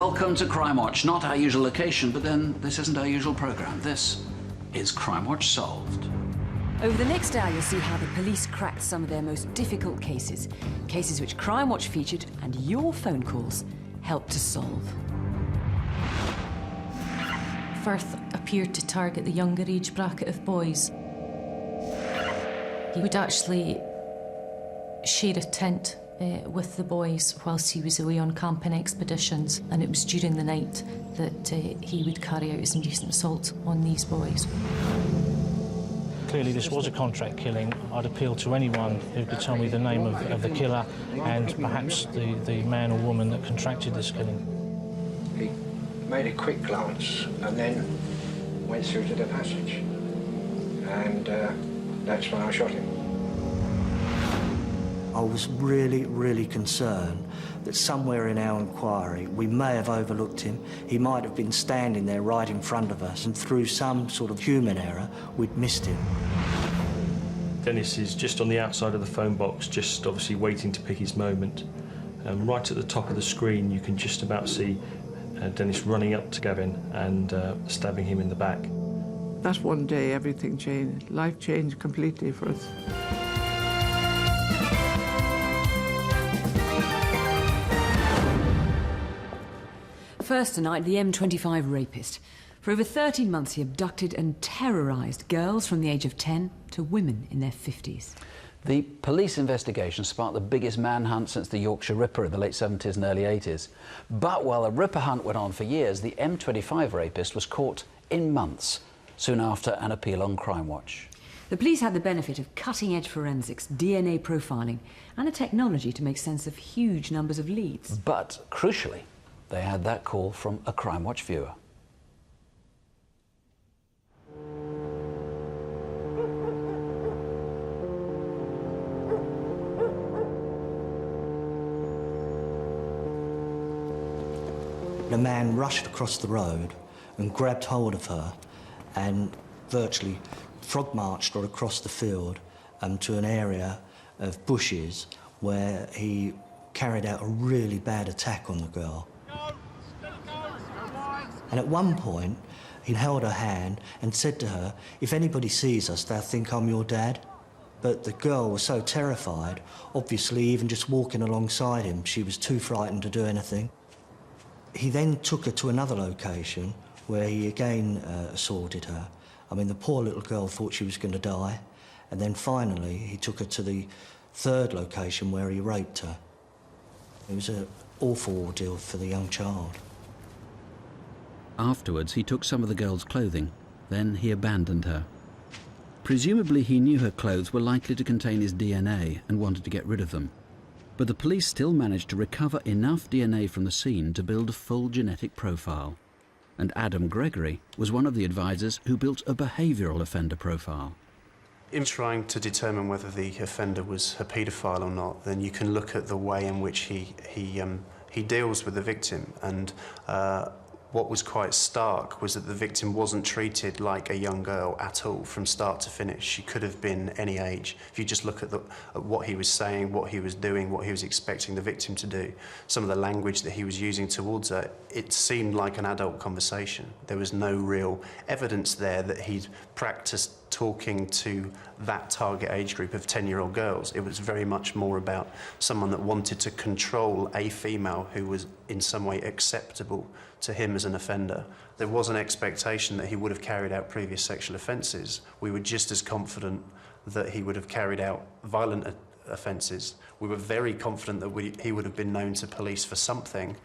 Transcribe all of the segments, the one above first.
Welcome to Crimewatch. Not our usual location, but then this isn't our usual programme. This is Crimewatch Solved. Over the next hour, you'll see how the police cracked some of their most difficult cases. Cases which Crimewatch featured and your phone calls helped to solve. Firth appeared to target the younger age bracket of boys. He would actually share a tent with the boys whilst he was away on camping expeditions, and it was during the night that he would carry out his indecent assault on these boys. Clearly this was a contract killing. I'd appeal to anyone who could tell me the name of the killer and perhaps the man or woman that contracted this killing. He made a quick glance and then went through to the passage, and that's when I shot him. I was really concerned that somewhere in our inquiry we may have overlooked him. He might have been standing there right in front of us, and through some sort of human error we'd missed him. Dennis is just on the outside of the phone box, just obviously waiting to pick his moment. Right at the top of the screen you can just about see Dennis running up to Gavin and stabbing him in the back. That one day everything changed. Life changed completely for us. First tonight, the M25 rapist. For over 13 months, he abducted and terrorised girls from the age of 10 to women in their 50s. The police investigation sparked the biggest manhunt since the Yorkshire Ripper in the late 70s and early 80s. But while the Ripper hunt went on for years, the M25 rapist was caught in months, soon after an appeal on Crimewatch. The police had the benefit of cutting-edge forensics, DNA profiling, and a technology to make sense of huge numbers of leads. But, crucially, they had that call from a Crimewatch viewer. The man rushed across the road and grabbed hold of her and virtually frog-marched her across the field to an area of bushes where he carried out a really bad attack on the girl. And at one point, he held her hand and said to her, "If anybody sees us, they'll think I'm your dad." But the girl was so terrified, obviously even just walking alongside him, she was too frightened to do anything. He then took her to another location where he again assaulted her. I mean, the poor little girl thought she was going to die. And then finally, he took her to the third location where he raped her. It was an awful ordeal for the young child. Afterwards, he took some of the girl's clothing. Then he abandoned her. Presumably, he knew her clothes were likely to contain his DNA and wanted to get rid of them. But the police still managed to recover enough DNA from the scene to build a full genetic profile. And Adam Gregory was one of the advisors who built a behavioural offender profile. In trying to determine whether the offender was a paedophile or not, then you can look at the way in which he deals with the victim, and what was quite stark was that the victim wasn't treated like a young girl at all from start to finish. She could have been any age. If you just look at what he was saying, what he was doing, what he was expecting the victim to do, some of the language that he was using towards her, it seemed like an adult conversation. There was no real evidence there that he'd practiced talking to that target age group of 10-year-old girls. It was very much more about someone that wanted to control a female who was in some way acceptable to him as an offender. There was an expectation that he would have carried out previous sexual offences. We were just as confident that he would have carried out violent offences. We were very confident that he would have been known to police for something.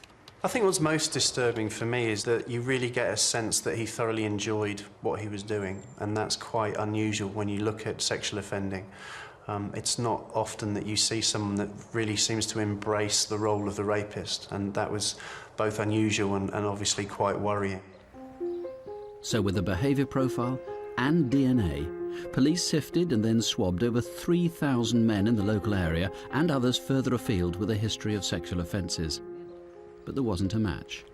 I think what's most disturbing for me is that you really get a sense that he thoroughly enjoyed what he was doing, and that's quite unusual when you look at sexual offending. It's not often that you see someone that really seems to embrace the role of the rapist, and that was both unusual and obviously quite worrying. So with a behaviour profile and DNA, police sifted and then swabbed over 3,000 men in the local area and others further afield with a history of sexual offences. But there wasn't a match.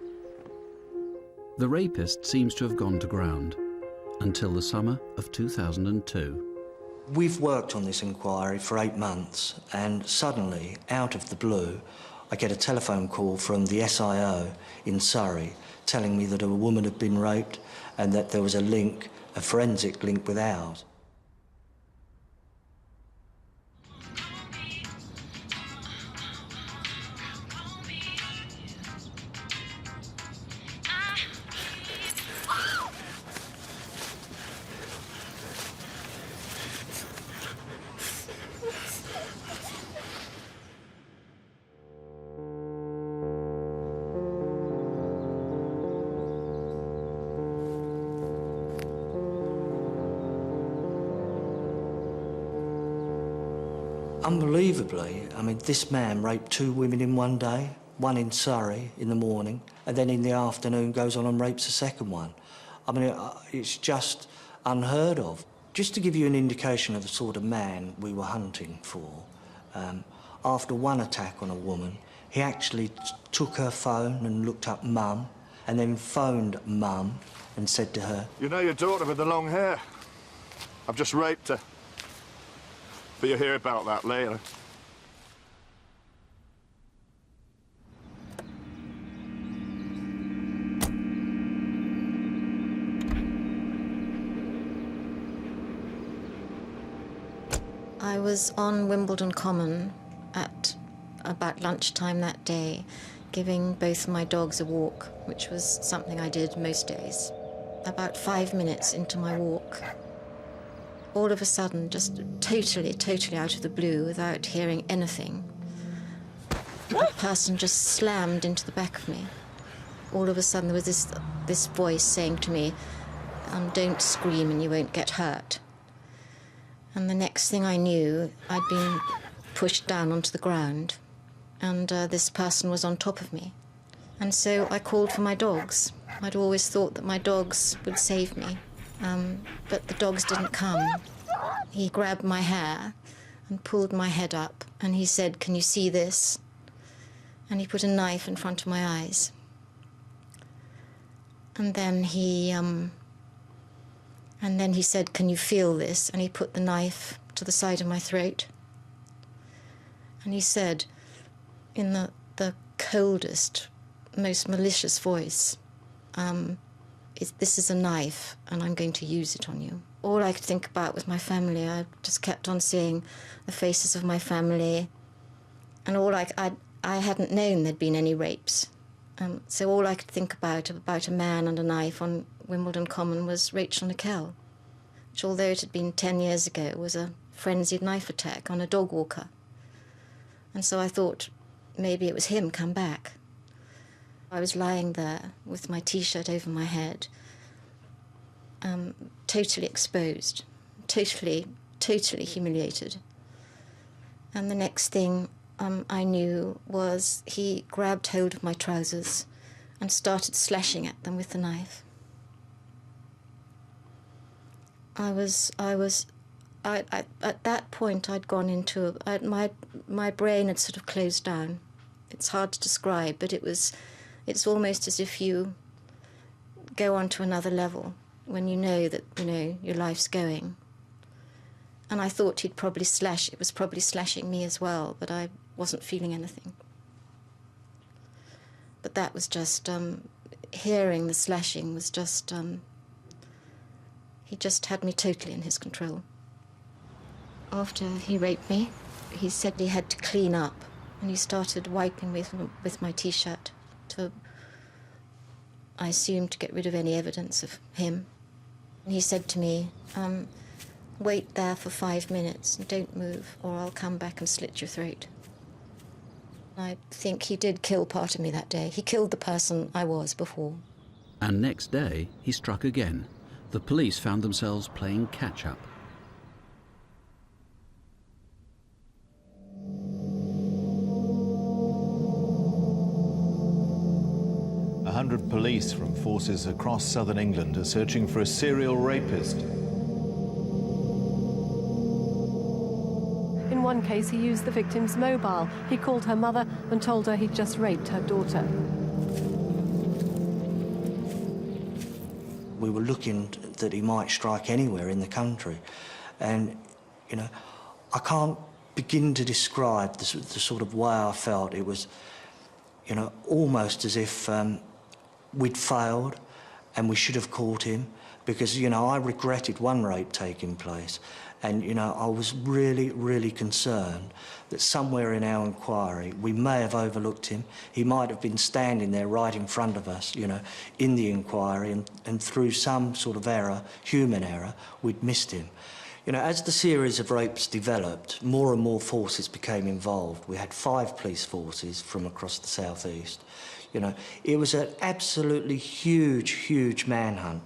The rapist seems to have gone to ground until the summer of 2002. We've worked on this inquiry for 8 months, and suddenly, out of the blue, I get a telephone call from the SIO in Surrey telling me that a woman had been raped and that there was a link, a forensic link with ours. Unbelievably, I mean, this man raped 2 women in one day, one in Surrey in the morning, and then in the afternoon goes on and rapes a second one. I mean, it's just unheard of. Just to give you an indication of the sort of man we were hunting for, after one attack on a woman, he actually took her phone and looked up Mum, and then phoned Mum and said to her, "You know your daughter with the long hair? I've just raped her. But you'll hear about that later." I was on Wimbledon Common at about lunchtime that day, giving both my dogs a walk, which was something I did most days. About 5 minutes into my walk, all of a sudden, just totally out of the blue, without hearing anything, a person just slammed into the back of me. All of a sudden, there was this voice saying to me, "Don't scream and you won't get hurt." And the next thing I knew, I'd been pushed down onto the ground, and this person was on top of me. And so I called for my dogs. I'd always thought that my dogs would save me. But the dogs didn't come. He grabbed my hair and pulled my head up, and he said, "Can you see this?" And he put a knife in front of my eyes. And then he said, "Can you feel this?" And he put the knife to the side of my throat. And he said, in the coldest, most malicious voice, "This is a knife, and I'm going to use it on you." All I could think about was my family. I just kept on seeing the faces of my family, and I hadn't known there'd been any rapes. So all I could think about a man and a knife on Wimbledon Common was Rachel Nickel, which, although it had been 10 years ago, was a frenzied knife attack on a dog walker. And so I thought maybe it was him come back. I was lying there with my T-shirt over my head, totally exposed, totally humiliated. And the next thing I knew was he grabbed hold of my trousers and started slashing at them with the knife. At that point I'd gone into, my brain had sort of closed down. It's hard to describe, but it's almost as if you go on to another level when you know that, your life's going. And I thought it was probably slashing me as well, but I wasn't feeling anything. But that was just, hearing the slashing was just, he just had me totally in his control. After he raped me, he said he had to clean up, and he started wiping with my T-shirt to, I assumed, to get rid of any evidence of him. And he said to me, "Wait there for 5 minutes and don't move, or I'll come back and slit your throat." I think he did kill part of me that day. He killed the person I was before. And next day, he struck again. The police found themselves playing catch-up. A 100 police from forces across southern England are searching for a serial rapist. In one case, he used the victim's mobile. He called her mother and told her he'd just raped her daughter. We were looking that he might strike anywhere in the country. And, I can't begin to describe the sort of way I felt. It was you know, almost as if we'd failed and we should have caught him, because, you know, I regretted one rape taking place, and, you know, I was really, really concerned that somewhere in our inquiry we may have overlooked him. He might have been standing there right in front of us, you know, in the inquiry, and through some sort of error, human error, we'd missed him. You know, as the series of rapes developed, more and more forces became involved. We had 5 police forces from across the southeast. You know, it was an absolutely huge, huge manhunt.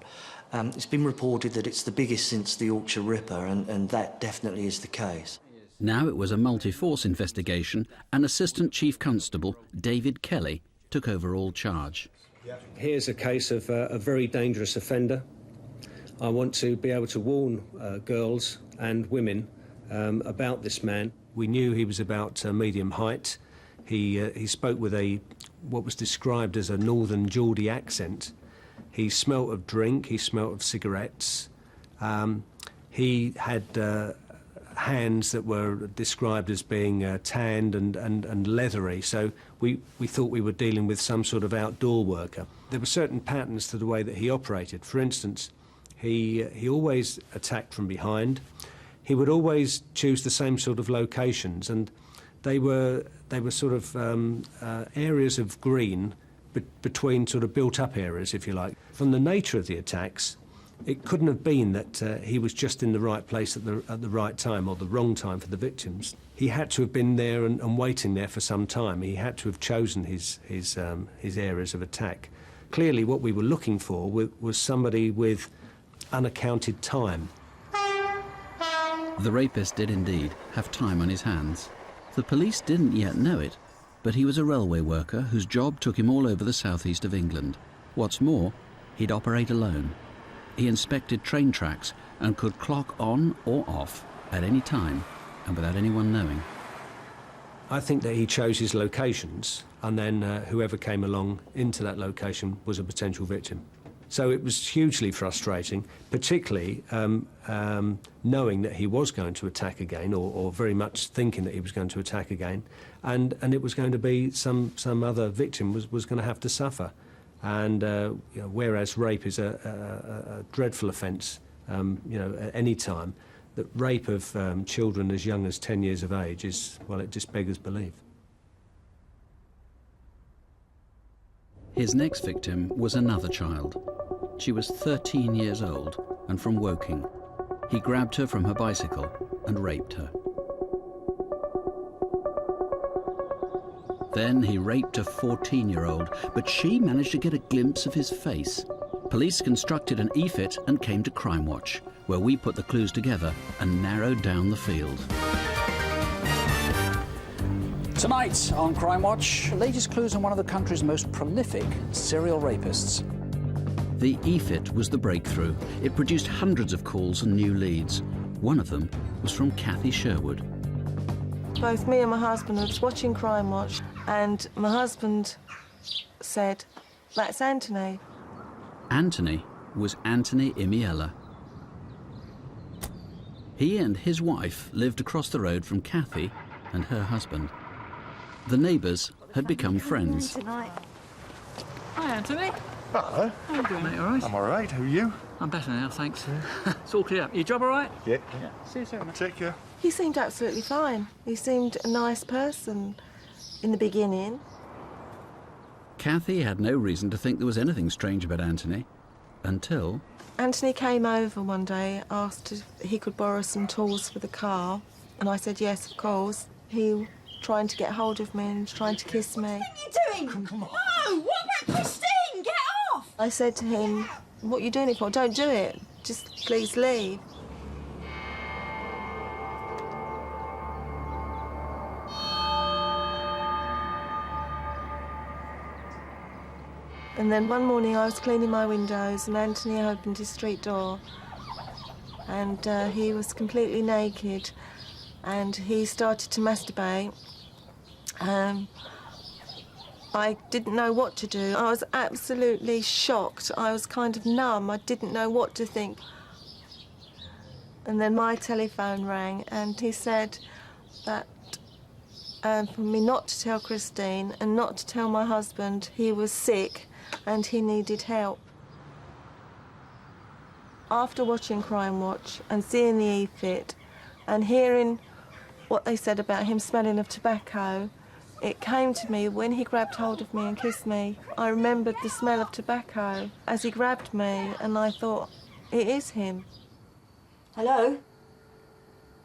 It's been reported that it's the biggest since the Yorkshire Ripper, and that definitely is the case. Now it was a multi-force investigation, and Assistant Chief Constable David Kelly took over all charge. Here's a case of a very dangerous offender. I want to be able to warn girls and women about this man. We knew he was about medium height. He spoke with what was described as a northern Geordie accent. He smelt of drink, he smelt of cigarettes. He had hands that were described as being tanned and leathery, so we thought we were dealing with some sort of outdoor worker. There were certain patterns to the way that he operated. For instance, he always attacked from behind. He would always choose the same sort of locations, and they were sort of areas of green between sort of built-up areas, if you like. From the nature of the attacks, it couldn't have been that he was just in the right place at the right time, or the wrong time for the victims. He had to have been there and waiting there for some time. He had to have chosen his areas of attack. Clearly, what we were looking for was somebody with unaccounted time. The rapist did indeed have time on his hands. The police didn't yet know it, but he was a railway worker whose job took him all over the southeast of England. What's more, he'd operate alone. He inspected train tracks and could clock on or off at any time and without anyone knowing. I think that he chose his locations, and then whoever came along into that location was a potential victim. So it was hugely frustrating, particularly knowing that he was going to attack again, or very much thinking that he was going to attack again, and it was going to be some other victim was going to have to suffer. And you know, whereas rape is a dreadful offence, you know, at any time, that rape of children as young as 10 years of age is, well, it just beggars belief. His next victim was another child. She was 13 years old and from Woking. He grabbed her from her bicycle and raped her. Then he raped a 14-year-old, but she managed to get a glimpse of his face. Police constructed an e-fit and came to Crimewatch, where we put the clues together and narrowed down the field. Tonight on Crimewatch, the latest clues on one of the country's most prolific serial rapists. The e-fit was the breakthrough. It produced hundreds of calls and new leads. One of them was from Kathy Sherwood. Both me and my husband was watching Crimewatch, and my husband said, "That's Anthony." Anthony was Anthony Imiela. He and his wife lived across the road from Kathy and her husband. The neighbours had become friends. Hi, Anthony. Hello. How are you doing, mate? All right? I'm all right. Who are you? I'm better now, thanks. It's all clear. Your job all right? Yeah. See you soon, mate. Take care. He seemed absolutely fine. He seemed a nice person in the beginning. Kathy had no reason to think there was anything strange about Anthony, until... Anthony came over one day, asked if he could borrow some tools for the car, and I said yes, of course. He was trying to get hold of me and trying to kiss me. What are you doing? Come on. No, what about Christine? Get off! I said to him, "What are you doing it for? Don't do it. Just please leave." And then one morning I was cleaning my windows and Anthony opened his street door, and he was completely naked and he started to masturbate. I didn't know what to do. I was absolutely shocked. I was kind of numb. I didn't know what to think. And then my telephone rang and he said that and for me not to tell Christine and not to tell my husband he was sick and he needed help. After watching Crimewatch and seeing the e-fit and hearing what they said about him smelling of tobacco, it came to me when he grabbed hold of me and kissed me. I remembered the smell of tobacco as he grabbed me, and I thought, it is him. Hello?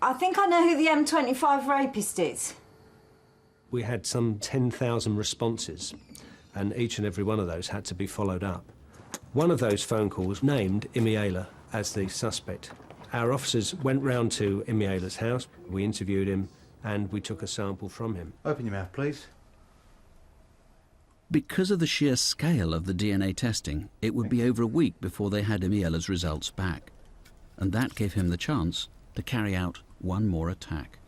I think I know who the M25 rapist is. We had some 10,000 responses, and each and every one of those had to be followed up. One of those phone calls named Imiela as the suspect. Our officers went round to Imiela's house, we interviewed him, and we took a sample from him. Open your mouth, please. Because of the sheer scale of the DNA testing, it would be over a week before they had Imiela's results back. And that gave him the chance to carry out one more attack.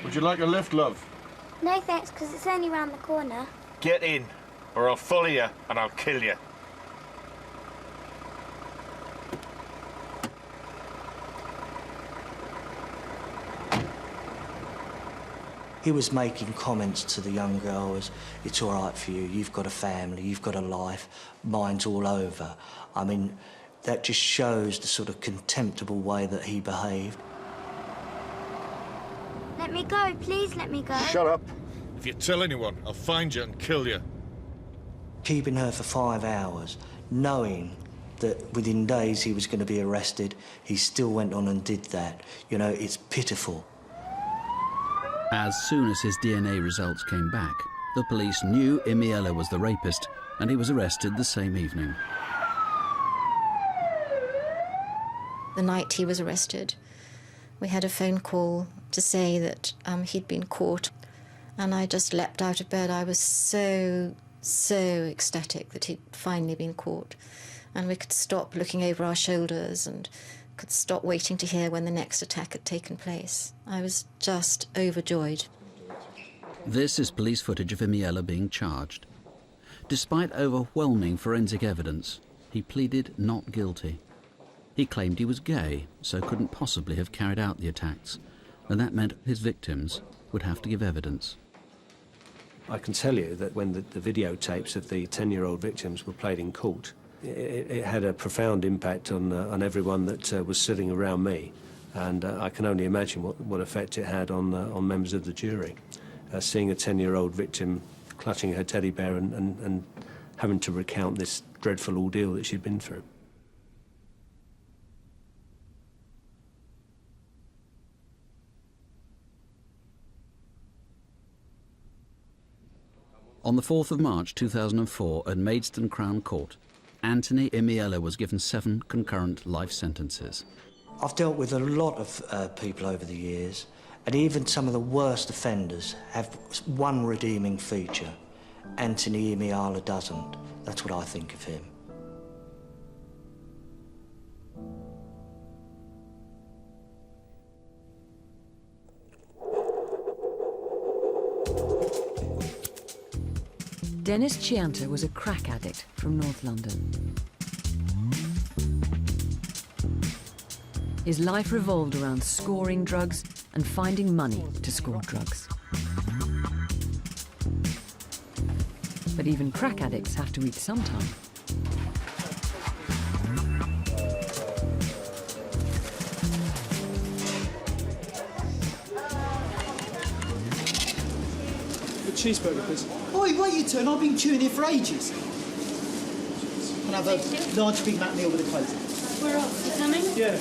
Would you like a lift, love? No thanks, because it's only round the corner. Get in, or I'll follow you and I'll kill you. He was making comments to the young girl as, it's all right for you, you've got a family, you've got a life, mine's all over. I mean, that just shows the sort of contemptible way that he behaved. Let me go, please let me go. Shut up. If you tell anyone, I'll find you and kill you. Keeping her for 5 hours, knowing that within days he was going to be arrested, he still went on and did that. You know, it's pitiful. As soon as his DNA results came back, the police knew Imiela was the rapist, and he was arrested the same evening. The night he was arrested, we had a phone call to say that he'd been caught, and I just leapt out of bed. I was so ecstatic that he'd finally been caught, and we could stop looking over our shoulders and could stop waiting to hear when the next attack had taken place. I was just overjoyed. This is police footage of Imiela being charged. Despite overwhelming forensic evidence, he pleaded not guilty. He claimed he was gay, so couldn't possibly have carried out the attacks, and that meant his victims would have to give evidence. I can tell you that when the videotapes of the 10-year-old victims were played in court, it had a profound impact on everyone that was sitting around me, and I can only imagine what effect it had on members of the jury. Seeing a 10-year-old victim clutching her teddy bear and having to recount this dreadful ordeal that she'd been through. On the 4th of March 2004 at Maidstone Crown Court, Anthony Imiela was given 7 concurrent life sentences. I've dealt with a lot of people over the years, and even some of the worst offenders have one redeeming feature. Anthony Imiela doesn't. That's what I think of him. Dennis Chianta was a crack addict from North London. His life revolved around scoring drugs and finding money to score drugs. But even crack addicts have to eat sometime. Cheeseburger, please. Oi, wait your turn. I've been queuing here for ages. Can I have a large Big Mac meal with a Coke? We're off. You coming? Yeah.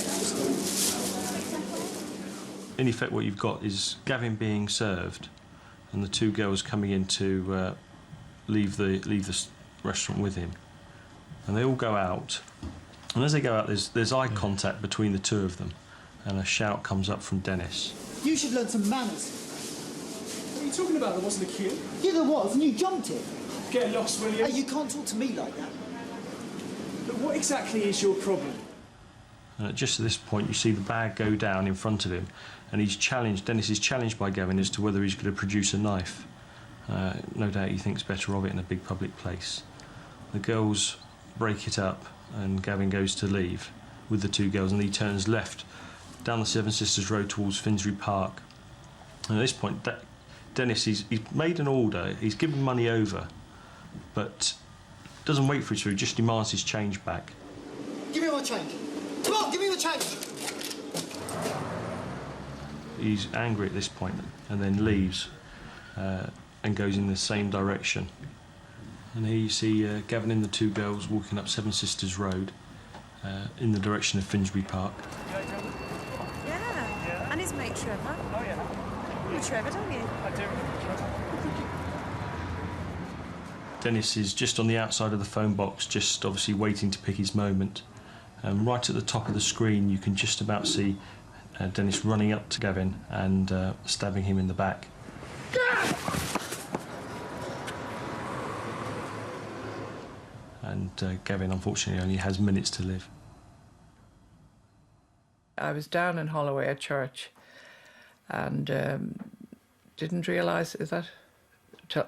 In effect, what you've got is Gavin being served and the 2 girls coming in to leave the restaurant with him. And they all go out. And as they go out, there's eye contact between the 2 of them. And a shout comes up from Dennis. You should learn some manners. What are you talking about? There wasn't a queue. Yeah, there was, and you jumped it. Get lost, will you? Hey, you can't talk to me like that. But what exactly is your problem? And just at this point, you see the bag go down in front of him, and Dennis is challenged by Gavin as to whether he's going to produce a knife. No doubt he thinks better of it in a big public place. The girls break it up and Gavin goes to leave with the two girls, and he turns left down the Seven Sisters Road towards Finsbury Park. And at this point, Dennis, he's made an order, he's given money over, but doesn't wait for it through, just demands his change back. Give me my change. Come on, give me the change. He's angry at this point and then leaves and goes in the same direction. And here you see Gavin and the two girls walking up Seven Sisters Road in the direction of Finsbury Park. Yeah, and his mate Trevor. Oh, yeah. You know Trevor, don't you? I do. Dennis is just on the outside of the phone box, just obviously waiting to pick his moment. Right at the top of the screen, you can just about see Dennis running up to Gavin and stabbing him in the back. And Gavin, unfortunately, only has minutes to live. I was down in Holloway at church and didn't realise that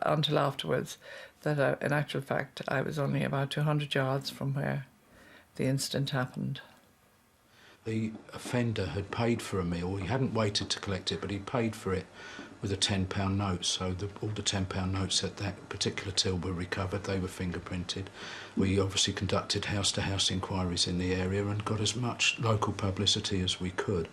until afterwards that in actual fact I was only about 200 yards from where the incident happened. The offender had paid for a meal. He hadn't waited to collect it, but he paid for it with a £10 note. So all the £10 notes at that particular till were recovered. They were fingerprinted. We obviously conducted house-to-house inquiries in the area and got as much local publicity as we could.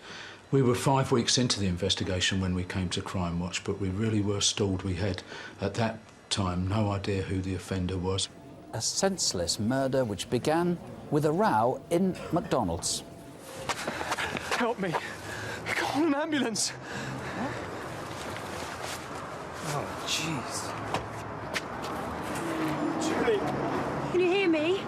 We were 5 weeks into the investigation when we came to Crimewatch, but we really were stalled. We had, at that time, no idea who the offender was. A senseless murder which began with a row in McDonald's. Help me. Call an ambulance. Oh, jeez. Julie. Can you hear me?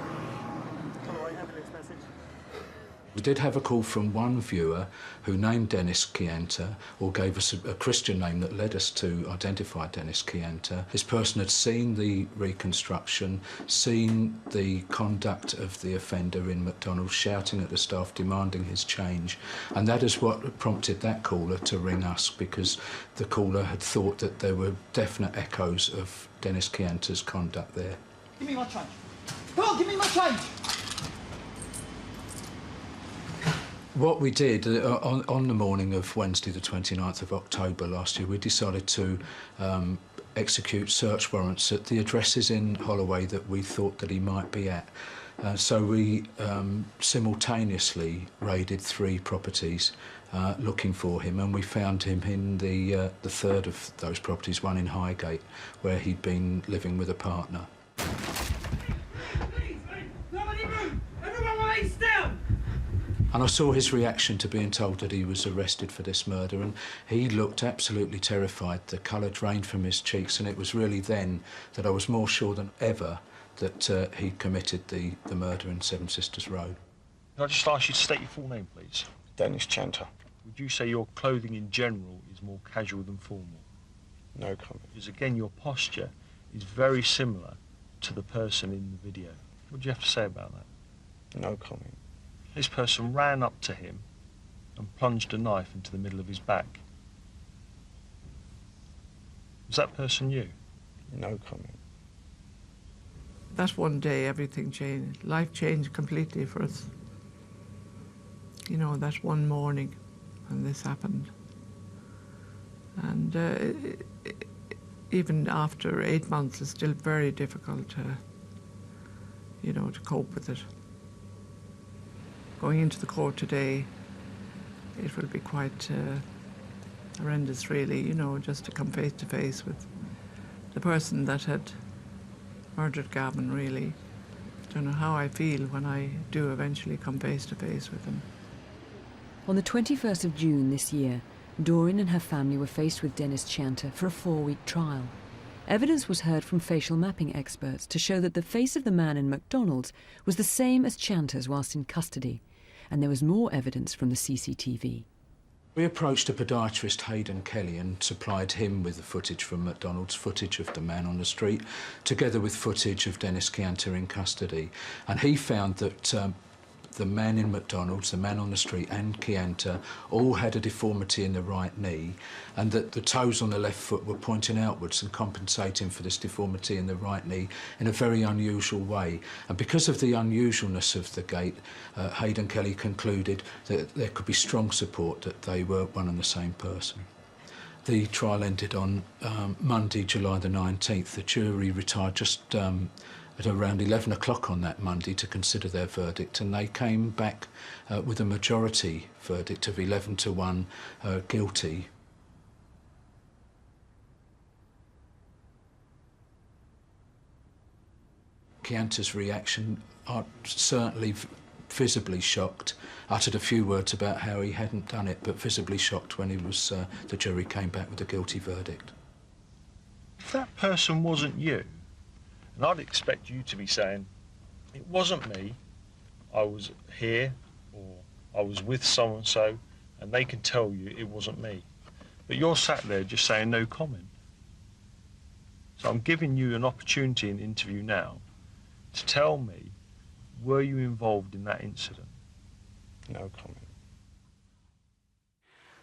We did have a call from one viewer who named Dennis Chianta, or gave us a Christian name that led us to identify Dennis Chianta. This person had seen the reconstruction, seen the conduct of the offender in McDonald's, shouting at the staff, demanding his change. And that is what prompted that caller to ring us, because the caller had thought that there were definite echoes of Dennis Chianta's conduct there. Give me my change. Come on, give me my change. What we did on the morning of Wednesday the 29th of October last year, we decided to execute search warrants at the addresses in Holloway that we thought that he might be at. So we simultaneously raided 3 properties looking for him, and we found him in the third of those properties, one in Highgate, where he'd been living with a partner. Nobody move! Everyone lie still! And I saw his reaction to being told that he was arrested for this murder, and he looked absolutely terrified. The colour drained from his cheeks, and it was really then that I was more sure than ever that he'd committed the murder in Seven Sisters Road. Can I just ask you to state your full name, please? Dennis Chianta. Would you say your clothing in general is more casual than formal? No comment. Because again, your posture is very similar to the person in the video. What do you have to say about that? No comment. This person ran up to him and plunged a knife into the middle of his back. Was that person you? No comment. That one day everything changed. Life changed completely for us. You know, that one morning when this happened. And even after 8 months, it's still very difficult to, you know, to cope with it. Going into the court today, it will be quite horrendous, really, you know, just to come face to face with the person that had murdered Gavin, really. I don't know how I feel when I do eventually come face to face with him. On the 21st of June this year, Doreen and her family were faced with Dennis Chianta for a 4-week trial. Evidence was heard from facial mapping experts to show that the face of the man in McDonald's was the same as Chianta's whilst in custody, and there was more evidence from the CCTV. We approached a podiatrist, Hayden Kelly, and supplied him with the footage from McDonald's, footage of the man on the street, together with footage of Dennis Chianta in custody. And he found that the man in McDonald's, the man on the street and Chianta all had a deformity in the right knee, and that the toes on the left foot were pointing outwards and compensating for this deformity in the right knee in a very unusual way. And because of the unusualness of the gait, Hayden Kelly concluded that there could be strong support that they were one and the same person. The trial ended on Monday, July the 19th. The jury retired just at around 11 o'clock on that Monday to consider their verdict, and they came back with a majority verdict of 11-1 guilty. Chianta's reaction, certainly visibly shocked, uttered a few words about how he hadn't done it, but visibly shocked when he was, the jury came back with a guilty verdict. If that person wasn't you, and I'd expect you to be saying, it wasn't me, I was here, or I was with so-and-so, and they can tell you it wasn't me. But you're sat there just saying no comment. So I'm giving you an opportunity in the interview now to tell me, were you involved in that incident? No comment.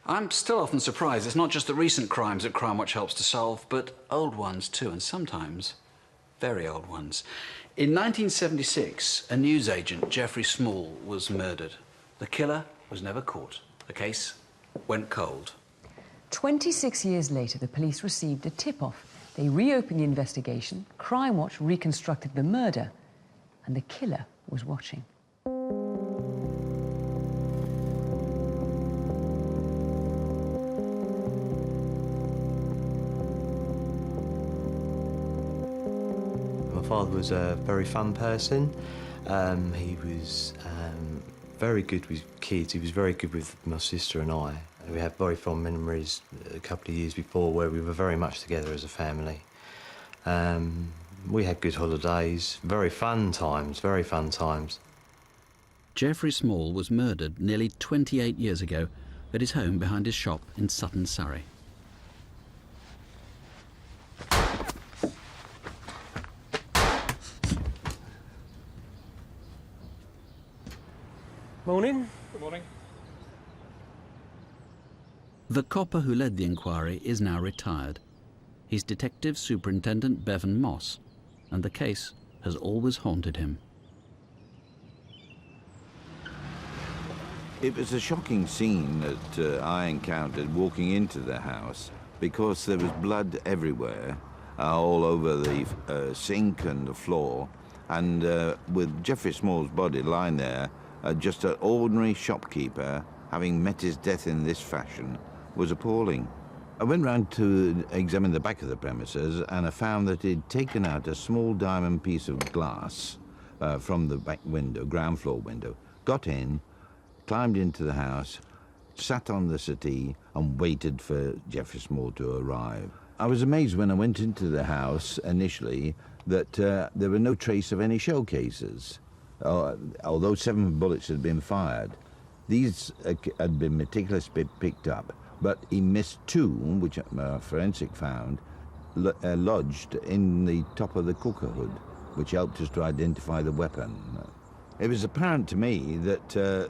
I'm still often surprised it's not just the recent crimes that Crimewatch helps to solve, but old ones too, and sometimes very old ones. In 1976, a newsagent, Geoffrey Small, was murdered. The killer was never caught. The case went cold. 26 years later, the police received a tip-off. They reopened the investigation, Crimewatch reconstructed the murder, and the killer was watching. My father was a very fun person. He was very good with kids. He was very good with my sister and I. We had very fond memories a couple of years before where we were very much together as a family. We had good holidays, very fun times, very fun times. Geoffrey Small was murdered nearly 28 years ago at his home behind his shop in Sutton, Surrey. Morning. Good morning. The copper who led the inquiry is now retired. He's Detective Superintendent Bevan Moss, and the case has always haunted him. It was a shocking scene that I encountered walking into the house because there was blood everywhere, all over the sink and the floor, and with Geoffrey Small's body lying there, just an ordinary shopkeeper having met his death in this fashion was appalling. I went round to examine the back of the premises, and I found that he'd taken out a small diamond piece of glass from the back window, ground floor window, got in, climbed into the house, sat on the settee and waited for Geoffrey Small to arrive. I was amazed when I went into the house initially that there were no trace of any shell cases. Although 7 bullets had been fired, these had been meticulously picked up, but he missed 2, which forensic found, lodged in the top of the cooker hood, which helped us to identify the weapon. It was apparent to me that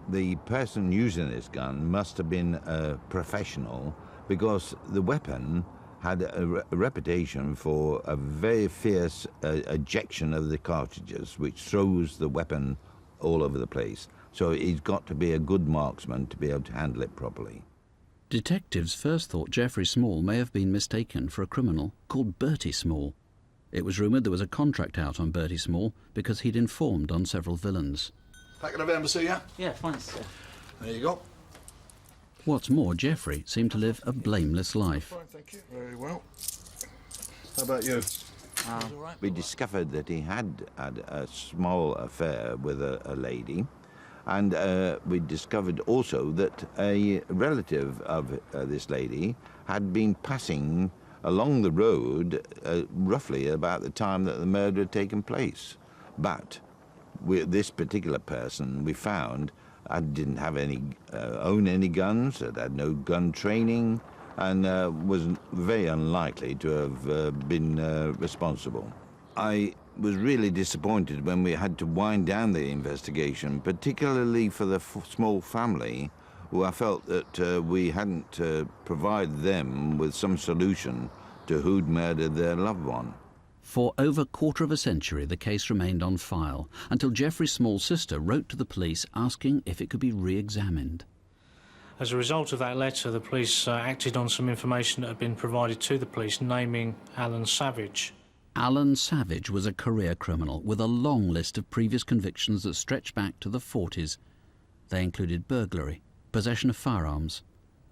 the person using this gun must have been a professional, because the weapon had a reputation for a very fierce ejection of the cartridges, which throws the weapon all over the place. So he's got to be a good marksman to be able to handle it properly. Detectives first thought Geoffrey Small may have been mistaken for a criminal called Bertie Small. It was rumoured there was a contract out on Bertie Small because he'd informed on several villains. Packet of embassy, yeah? Yeah, fine, sir. There you go. What's more, Geoffrey seemed to live a blameless life. Fine, thank you. Very well. How about you? We discovered that he had had a small affair with a lady, and we discovered also that a relative of this lady had been passing along the road roughly about the time that the murder had taken place. But with this particular person, we found didn't have own any guns, had no gun training, and was very unlikely to have been responsible. I was really disappointed when we had to wind down the investigation, particularly for the small family, who I felt that we hadn't provided them with some solution to who'd murdered their loved one. For over a quarter of a century, the case remained on file until Jeffrey's small sister wrote to the police asking if it could be re-examined. As a result of that letter, the police acted on some information that had been provided to the police, naming Alan Savage. Alan Savage was a career criminal with a long list of previous convictions that stretched back to the 40s. They included burglary, possession of firearms,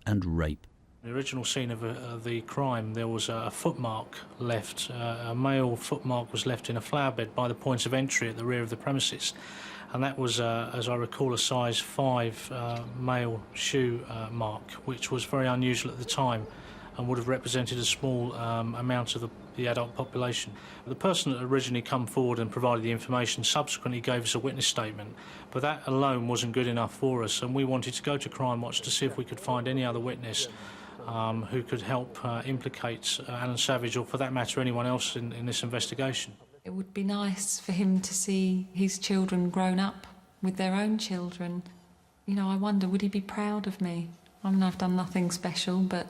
and rape. The original scene of the crime, there was a footmark left. A male footmark was left in a flower bed by the points of entry at the rear of the premises. And that was, as I recall, a size 5 male shoe mark, which was very unusual at the time and would have represented a small amount of the adult population. The person that originally come forward and provided the information subsequently gave us a witness statement, but that alone wasn't good enough for us, and we wanted to go to Crimewatch to see if we could find any other witness who could help implicate Alan Savage, or for that matter anyone else in this investigation. It would be nice for him to see his children grown up with their own children. You know, I wonder, would he be proud of me? I mean, I've done nothing special, but,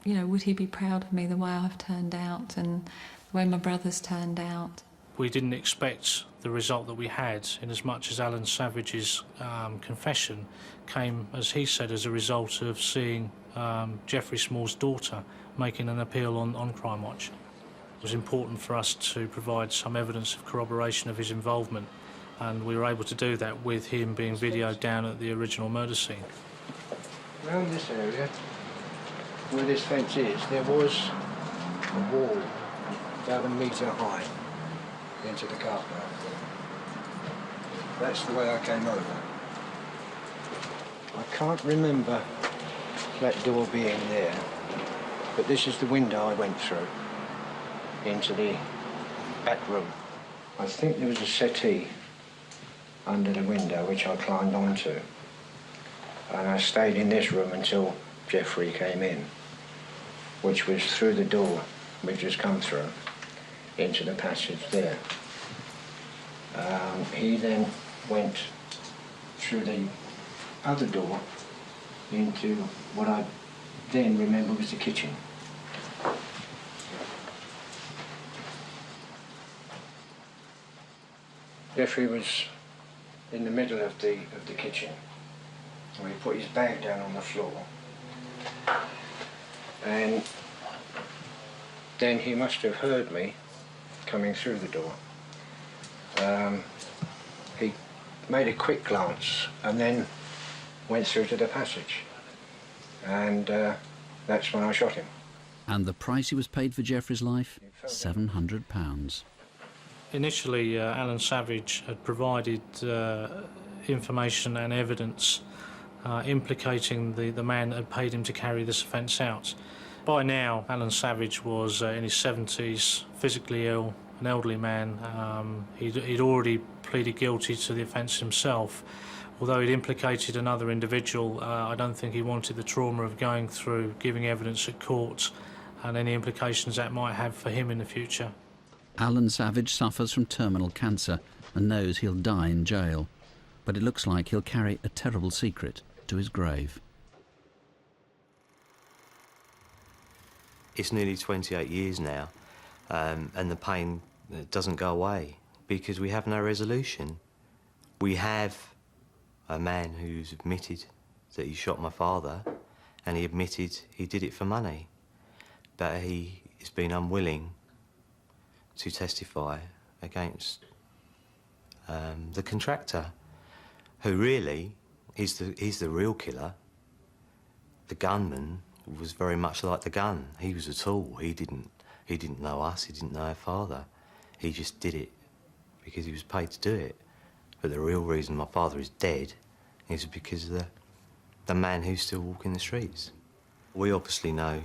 you know, would he be proud of me the way I've turned out and the way my brother's turned out? We didn't expect the result that we had, in as much as Alan Savage's confession came, as he said, as a result of seeing Jeffrey Small's daughter making an appeal on Crimewatch. It was important for us to provide some evidence of corroboration of his involvement, and we were able to do that with him being videoed down at the original murder scene. Around this area, where this fence is, there was a wall about a metre high into the car park. That's the way I came over. I can't remember that door being there, but this is the window I went through into the back room. I think there was a settee under the window which I climbed onto, and I stayed in this room until Jeffrey came in, which was through the door we've just come through into the passage there. He then went through the other door into what I then remember was the kitchen. Jeffrey was in the middle of the kitchen, and he put his bag down on the floor, and then he must have heard me coming through the door. He made a quick glance and then went through to the passage, and that's when I shot him. And the price he was paid for Jeffrey's life? £700. Initially, Alan Savage had provided information and evidence implicating the man that had paid him to carry this offence out. By now, Alan Savage was in his 70s, physically ill, an elderly man. He'd already pleaded guilty to the offence himself. Although he'd implicated another individual, I don't think he wanted the trauma of going through, giving evidence at court, and any implications that might have for him in the future. Alan Savage suffers from terminal cancer and knows he'll die in jail, but it looks like he'll carry a terrible secret to his grave. It's nearly 28 years now, and the pain doesn't go away because we have no resolution. We have a man who's admitted that he shot my father, and he admitted he did it for money, but he has been unwilling to testify against the contractor, who really is the real killer. The gunman was very much like the gun. He was a tool. He didn't know us. He didn't know our father. He just did it because he was paid to do it. But the real reason my father is dead is because of the man who's still walking the streets. We obviously know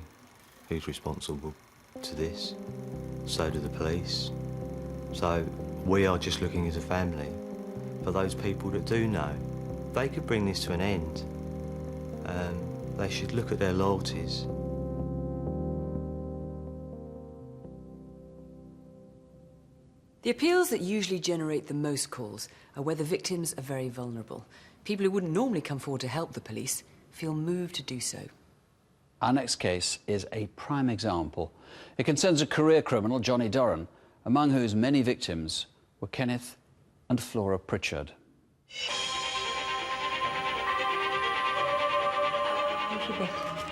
who's responsible to this. So do the police. So we are just looking as a family for those people that do know. They could bring this to an end. They should look at their loyalties. The appeals that usually generate the most calls are where the victims are very vulnerable. People who wouldn't normally come forward to help the police feel moved to do so. Our next case is a prime example. It concerns a career criminal, Johnny Doran, among whose many victims were Kenneth and Flora Pritchard.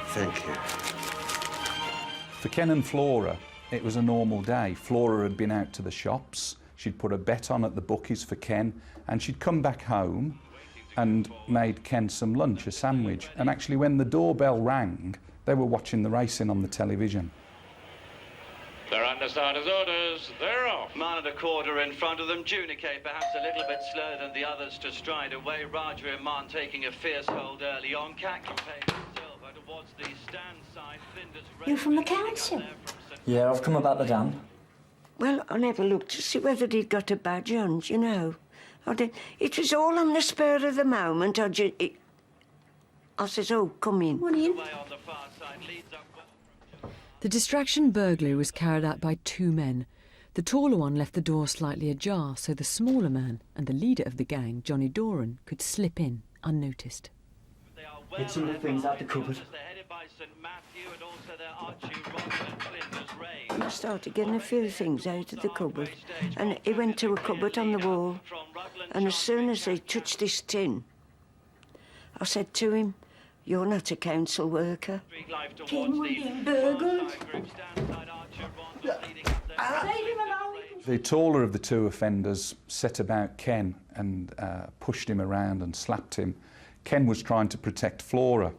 Thank you. For Ken and Flora, it was a normal day. Flora had been out to the shops, she'd put a bet on at the bookies for Ken, and she'd come back home and made Ken some lunch, a sandwich. And actually, when the doorbell rang, they were watching the racing on the television. They're under starters' orders. They're off. Man and a quarter in front of them. Junique perhaps a little bit slower than the others to stride away. Roger and Man taking a fierce hold early on. Cat campaign Silver towards the stand side. You from the council? Yeah, I've come about the dam. Well, I never looked to see whether he'd got a badge on, you know. It was all on the spur of the moment. I says, oh, come in. Come in. The distraction burglary was carried out by two men. The taller one left the door slightly ajar so the smaller man and the leader of the gang, Johnny Doran, could slip in unnoticed. Hid some of the things out the cupboard. He started getting a few things out of the cupboard, and he went to a cupboard on the wall, and as soon as he touched this tin, I said to him, "You're not a council worker." Ken was being burgled. The taller of the two offenders set about Ken and pushed him around and slapped him. Ken was trying to protect Flora.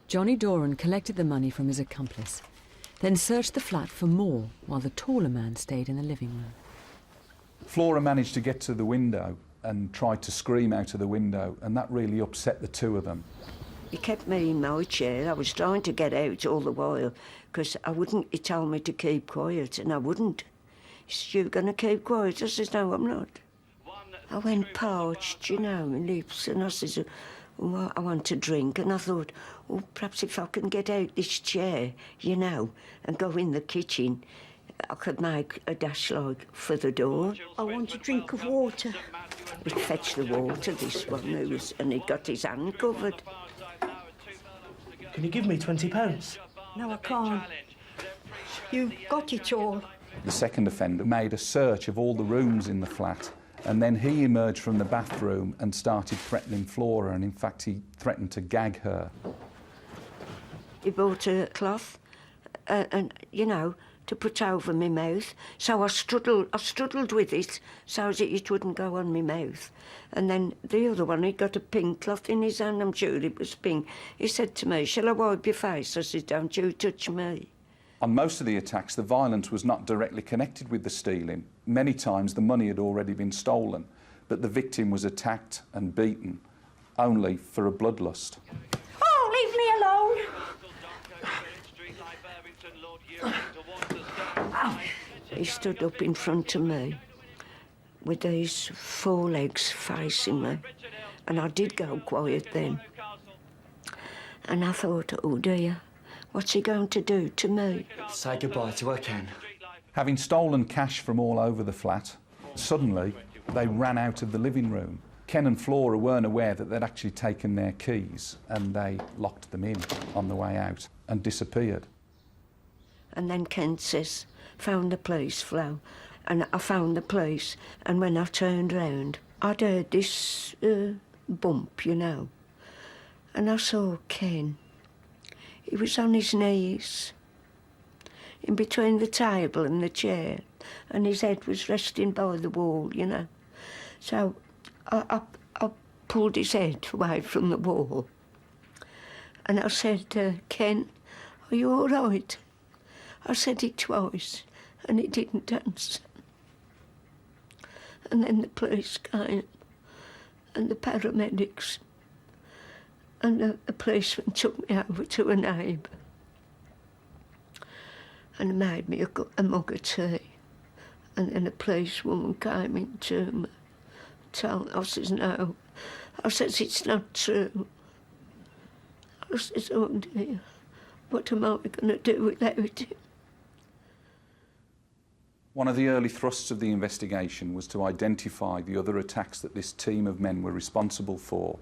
Johnny Doran collected the money from his accomplice, then searched the flat for more while the taller man stayed in the living room. Flora managed to get to the window and tried to scream out of the window, and that really upset the two of them. He kept me in my chair. I was trying to get out all the while because he told me to keep quiet, and I wouldn't. He said, "You're going to keep quiet?" I said, "No, I'm not." I went parched, you know, my lips, and I said, "Oh, I want to drink." And I thought, oh, perhaps if I can get out this chair, you know, and go in the kitchen, I could make a dash like for the door. I want a drink of water. He fetched the water, this one, and he got his hand covered. Can you give me £20? No, I can't. You've got it all. The second offender made a search of all the rooms in the flat, and then he emerged from the bathroom and started threatening Flora, and in fact he threatened to gag her. He bought a cloth, and you know, to put over my mouth. So I struggled with it so that it wouldn't go on my mouth. And then the other one, he got a pink cloth in his hand. I'm sure it was pink. He said to me, "Shall I wipe your face?" I said, "Don't you touch me." On most of the attacks, the violence was not directly connected with the stealing. Many times the money had already been stolen, but the victim was attacked and beaten only for a bloodlust. Oh, leave me alone! He stood up in front of me with these four legs facing me, and I did go quiet then. And I thought, oh dear, what's he going to do to me? Say goodbye to her, Ken. Having stolen cash from all over the flat, suddenly they ran out of the living room. Ken and Flora weren't aware that they'd actually taken their keys, and they locked them in on the way out and disappeared. And then Ken says, "Found the police, Flo." And I found the police, and when I turned round, I'd heard this bump, you know. And I saw Ken. He was on his knees, in between the table and the chair, and his head was resting by the wall, you know. So I pulled his head away from the wall, and I said, "Ken, are you all right?" I said it twice, and he didn't answer. And then the police came, and the paramedics, and the policeman took me over to a neighbour and made me a mug of tea. And then a policewoman came in to me. I says, "No." I says, "It's not true." I says, "Oh dear, what am I going to do without him?" One of the early thrusts of the investigation was to identify the other attacks that this team of men were responsible for.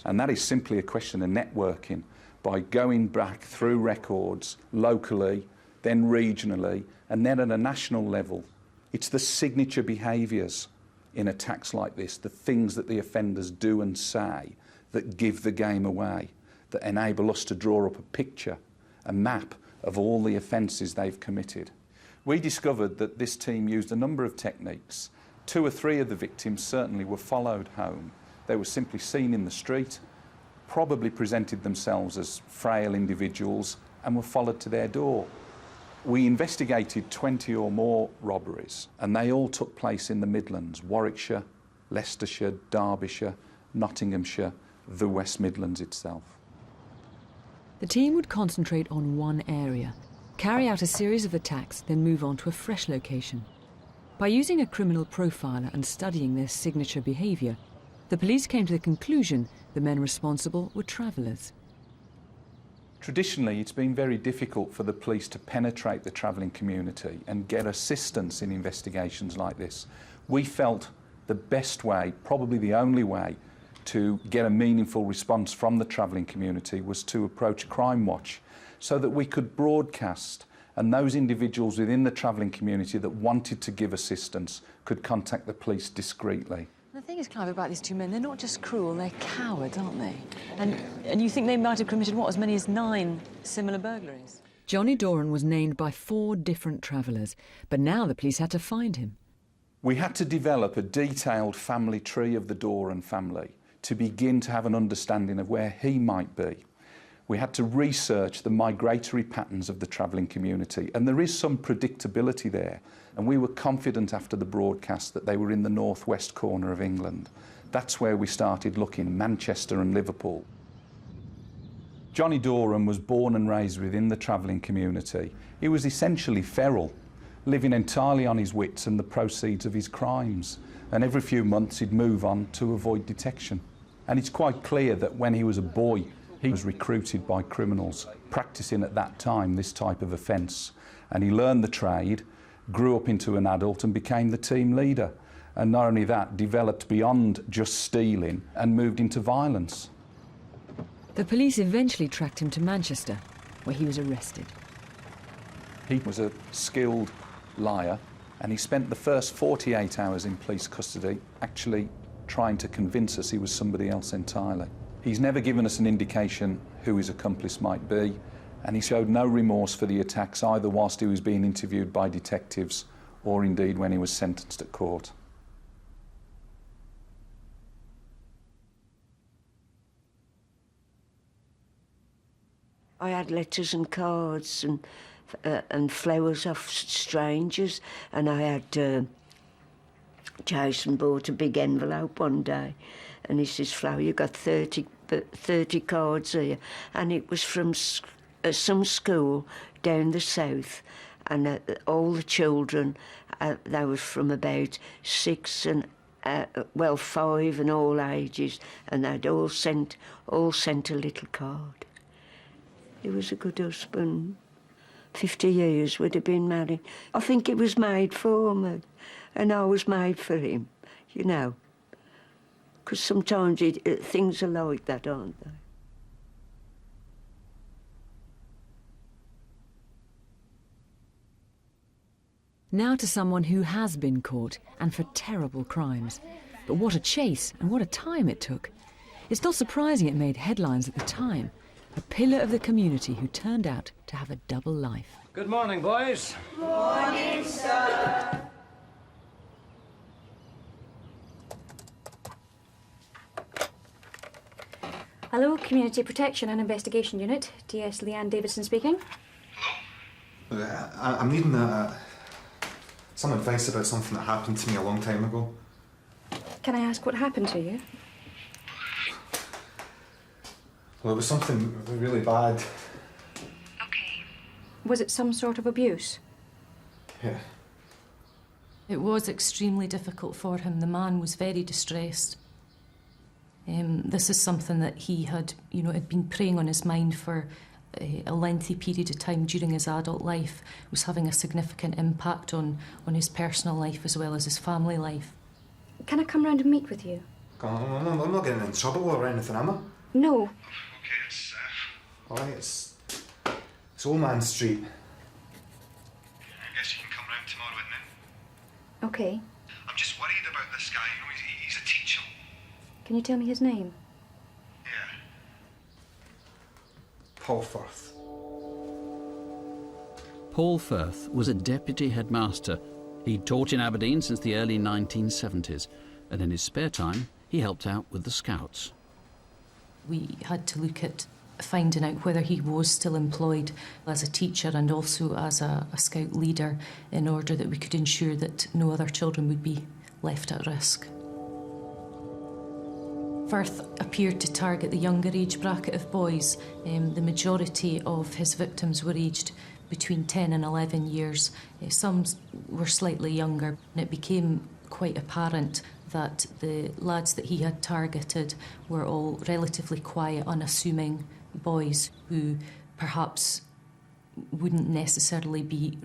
And that is simply a question of networking, by going back through records locally, then regionally, and then at a national level. It's the signature behaviours in attacks like this, the things that the offenders do and say, that give the game away, that enable us to draw up a picture, a map of all the offences they've committed. We discovered that this team used a number of techniques. 2 or 3 of the victims certainly were followed home. They were simply seen in the street, probably presented themselves as frail individuals, and were followed to their door. We investigated 20 or more robberies, and they all took place in the Midlands: Warwickshire, Leicestershire, Derbyshire, Nottinghamshire, the West Midlands itself. The team would concentrate on one area, carry out a series of attacks, then move on to a fresh location. By using a criminal profiler and studying their signature behaviour, the police came to the conclusion the men responsible were travellers. Traditionally, it's been very difficult for the police to penetrate the travelling community and get assistance in investigations like this. We felt the best way, probably the only way, to get a meaningful response from the travelling community was to approach Crimewatch, so that we could broadcast, and those individuals within the travelling community that wanted to give assistance could contact the police discreetly. The thing is, Clive, about these 2 men, they're not just cruel, they're cowards, aren't they? And you think they might have committed, what, as many as 9 similar burglaries? Johnny Doran was named by 4 different travellers, but now the police had to find him. We had to develop a detailed family tree of the Doran family to begin to have an understanding of where he might be. We had to research the migratory patterns of the travelling community, and there is some predictability there. And we were confident after the broadcast that they were in the northwest corner of England. That's where we started looking, Manchester and Liverpool. Johnny Doran was born and raised within the travelling community. He was essentially feral, living entirely on his wits and the proceeds of his crimes. And every few months he'd move on to avoid detection. And it's quite clear that when he was a boy, he was recruited by criminals, practising at that time this type of offence. And he learned the trade, grew up into an adult and became the team leader. And not only that, developed beyond just stealing and moved into violence. The police eventually tracked him to Manchester, where he was arrested. He was a skilled liar, and he spent the first 48 hours in police custody actually trying to convince us he was somebody else entirely. He's never given us an indication who his accomplice might be, and he showed no remorse for the attacks either whilst he was being interviewed by detectives or indeed when he was sentenced at court. I had letters and cards and flowers off strangers, and I had Jason bought a big envelope one day, and he says, "Flo, you got 30 cards here," and it was from some school down the south, and all the children, they were from about 6 and 5 and all ages, and they'd all sent a little card. He was a good husband. 50 years we'd have been married. I think it was made for me, and I was made for him, you know. Because sometimes things are like that, aren't they? Now to someone who has been caught, and for terrible crimes. But what a chase, and what a time it took. It's not surprising it made headlines at the time. A pillar of the community who turned out to have a double life. Good morning, boys. Morning, sir. Hello, Community Protection and Investigation Unit. DS Leanne Davidson speaking. I'm needing some advice about something that happened to me a long time ago. Can I ask what happened to you? Well, it was something really bad. Was it some sort of abuse? Yeah. It was extremely difficult for him. The man was very distressed. This is something that he had, had been preying on his mind for a lengthy period of time during his adult life was having a significant impact on his personal life as well as his family life. Can I come round and meet with you? I'm not getting in trouble or anything, am I? No. Okay, it's Old Man Street. I guess you can come round tomorrow at noon. Okay. I'm just worried about this guy. You know, he's a teacher. Can you tell me his name? Yeah. Paul Firth. Paul Firth was a deputy headmaster. He'd taught in Aberdeen since the early 1970s, and in his spare time, he helped out with the Scouts. We had to look at finding out whether he was still employed as a teacher and also as a Scout leader in order that we could ensure that no other children would be left at risk. Firth appeared to target the younger age bracket of boys. The majority of his victims were aged between 10 and 11 years. Some were slightly younger, and it became quite apparent that the lads that he had targeted were all relatively quiet, unassuming boys who perhaps wouldn't necessarily be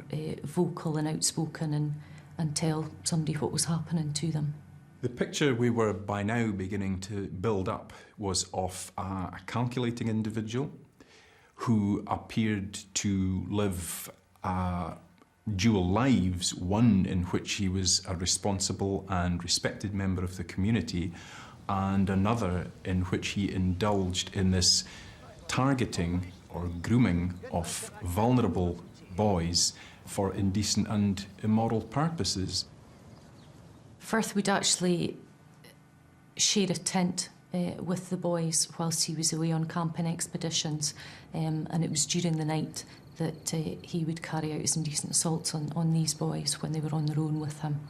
vocal and outspoken and tell somebody what was happening to them. The picture we were by now beginning to build up was of a calculating individual who appeared to live dual lives, one in which he was a responsible and respected member of the community, and another in which he indulged in this targeting or grooming of vulnerable boys for indecent and immoral purposes. Firth would actually share a tent with the boys whilst he was away on camping expeditions, and it was during the night that he would carry out his indecent assaults on these boys when they were on their own with him.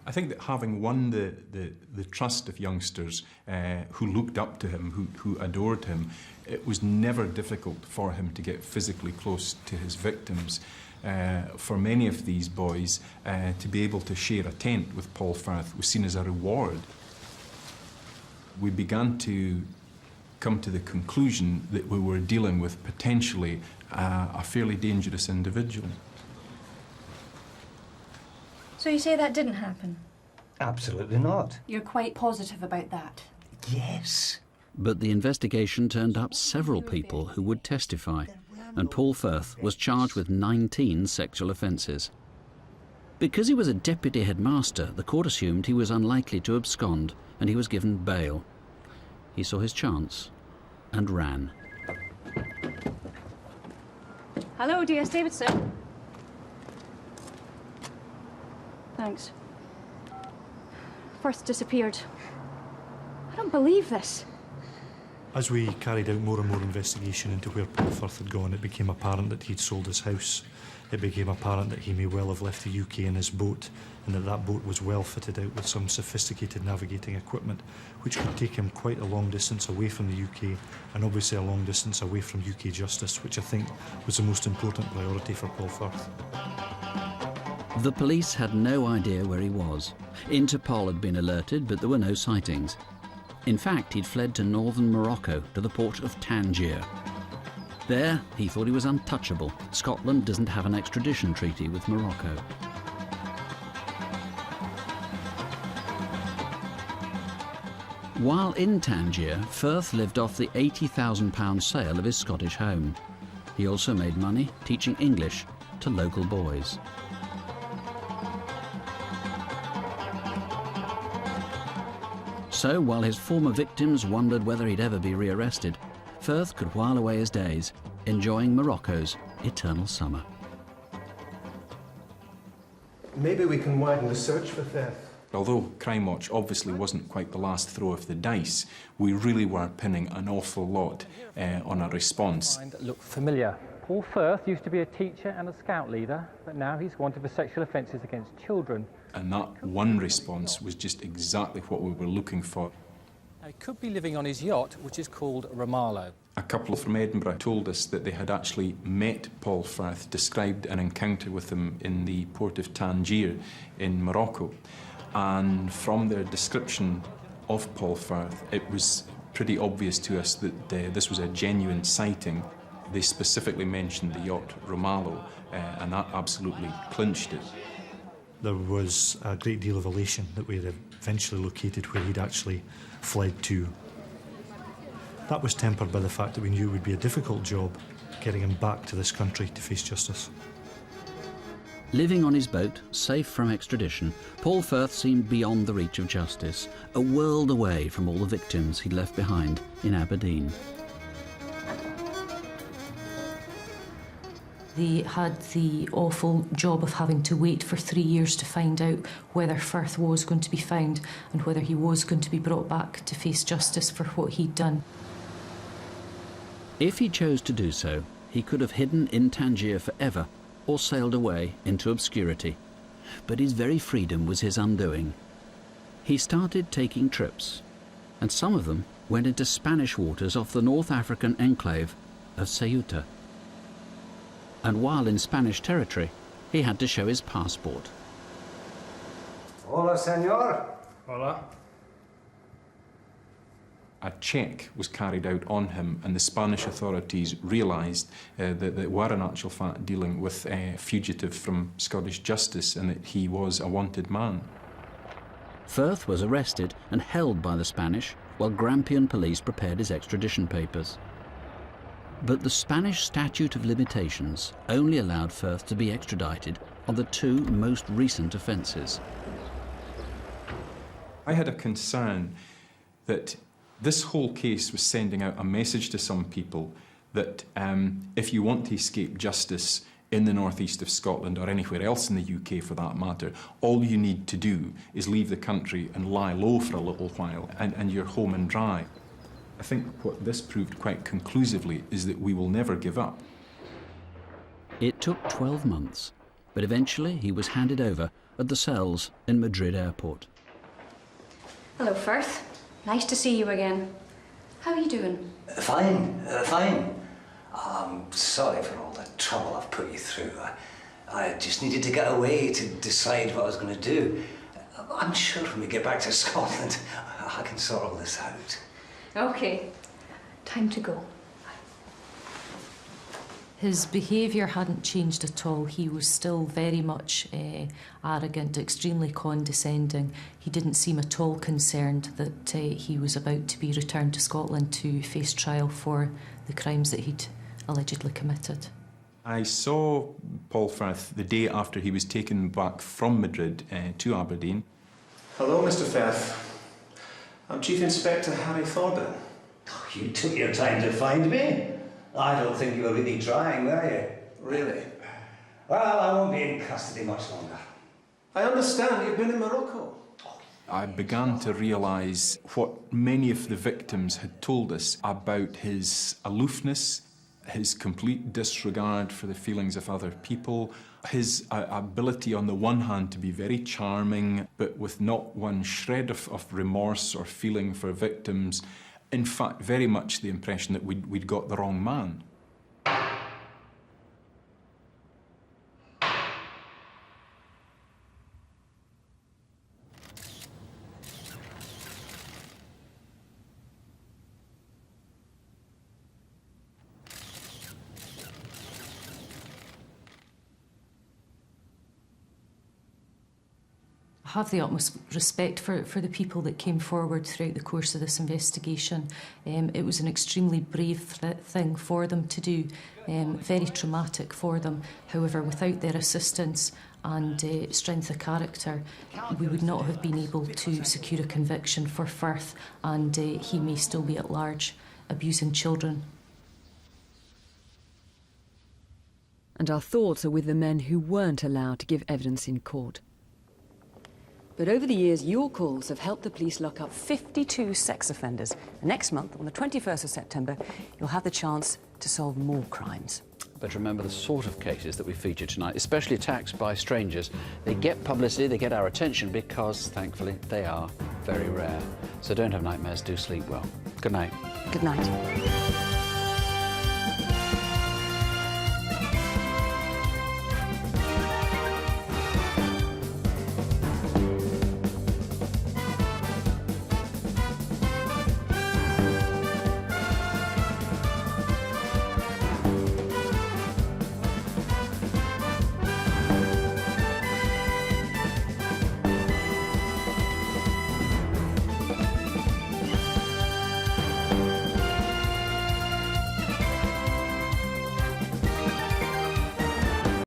I think that having won the trust of youngsters who looked up to him, who adored him, it was never difficult for him to get physically close to his victims. For many of these boys, to be able to share a tent with Paul Firth was seen as a reward. We began to come to the conclusion that we were dealing with potentially a fairly dangerous individual. So you say that didn't happen? Absolutely not. You're quite positive about that? Yes. But the investigation turned up several people who would testify, and Paul Firth was charged with 19 sexual offences. Because he was a deputy headmaster, the court assumed he was unlikely to abscond, and he was given bail. He saw his chance and ran. Hello, DS Davidson. Thanks. Firth disappeared. I don't believe this. As we carried out more and more investigation into where Paul Firth had gone, it became apparent that he'd sold his house. It became apparent that he may well have left the UK in his boat, and that boat was well fitted out with some sophisticated navigating equipment, which could take him quite a long distance away from the UK, and obviously a long distance away from UK justice, which I think was the most important priority for Paul Firth. The police had no idea where he was. Interpol had been alerted, but there were no sightings. In fact, he'd fled to northern Morocco, to the port of Tangier. There, he thought he was untouchable. Scotland doesn't have an extradition treaty with Morocco. While in Tangier, Firth lived off the £80,000 sale of his Scottish home. He also made money teaching English to local boys. So, while his former victims wondered whether he'd ever be rearrested, Firth could while away his days, enjoying Morocco's eternal summer. Maybe we can widen the search for Firth. Although Crimewatch obviously wasn't quite the last throw of the dice, we really were pinning an awful lot on a response. Look familiar. Paul Firth used to be a teacher and a Scout leader, but now he's wanted for sexual offences against children. And that one response was just exactly what we were looking for. He could be living on his yacht, which is called Ramallo. A couple from Edinburgh told us that they had actually met Paul Firth, described an encounter with him in the port of Tangier in Morocco. And from their description of Paul Firth, it was pretty obvious to us that this was a genuine sighting. They specifically mentioned the yacht Romalo, and that absolutely clinched it. There was a great deal of elation that we had eventually located where he'd actually fled to. That was tempered by the fact that we knew it would be a difficult job getting him back to this country to face justice. Living on his boat, safe from extradition, Paul Firth seemed beyond the reach of justice, a world away from all the victims he'd left behind in Aberdeen. They had the awful job of having to wait for 3 years to find out whether Firth was going to be found and whether he was going to be brought back to face justice for what he'd done. If he chose to do so, he could have hidden in Tangier forever or sailed away into obscurity. But his very freedom was his undoing. He started taking trips, and some of them went into Spanish waters off the North African enclave of Ceuta. And while in Spanish territory, he had to show his passport. Hola, senor. Hola. A check was carried out on him, and the Spanish authorities realised that they were in actual fact dealing with a fugitive from Scottish justice and that he was a wanted man. Firth was arrested and held by the Spanish while Grampian police prepared his extradition papers. But the Spanish statute of limitations only allowed Firth to be extradited on the two most recent offences. I had a concern that this whole case was sending out a message to some people that if you want to escape justice in the northeast of Scotland or anywhere else in the UK for that matter, all you need to do is leave the country and lie low for a little while and you're home and dry. I think what this proved quite conclusively is that we will never give up. It took 12 months, but eventually he was handed over at the cells in Madrid airport. Hello, Firth. Nice to see you again. How are you doing? Fine, fine. I'm sorry for all the trouble I've put you through. I just needed to get away to decide what I was going to do. I'm sure when we get back to Scotland, I can sort all this out. Okay. Time to go. His behaviour hadn't changed at all. He was still very much arrogant, extremely condescending. He didn't seem at all concerned that he was about to be returned to Scotland to face trial for the crimes that he'd allegedly committed. I saw Paul Firth the day after he was taken back from Madrid to Aberdeen. Hello, Mr. Firth. I'm Chief Inspector Harry Thorburn. Oh, you took your time to find me. I don't think you were really trying, were you? Really? Well, I won't be in custody much longer. I understand you've been in Morocco. I began to realise what many of the victims had told us about his aloofness, his complete disregard for the feelings of other people, his ability on the one hand to be very charming, but with not one shred of remorse or feeling for victims. In fact, very much the impression that we'd got the wrong man. I have the utmost respect for the people that came forward throughout the course of this investigation. It was an extremely brave thing for them to do, very traumatic for them. However, without their assistance and strength of character, we would not have been able to secure a conviction for Firth, and he may still be at large, abusing children. And our thoughts are with the men who weren't allowed to give evidence in court. But over the years, your calls have helped the police lock up 52 sex offenders. Next month, on the 21st of September, you'll have the chance to solve more crimes. But remember the sort of cases that we feature tonight, especially attacks by strangers. They get publicity, they get our attention because, thankfully, they are very rare. So don't have nightmares, do sleep well. Good night. Good night.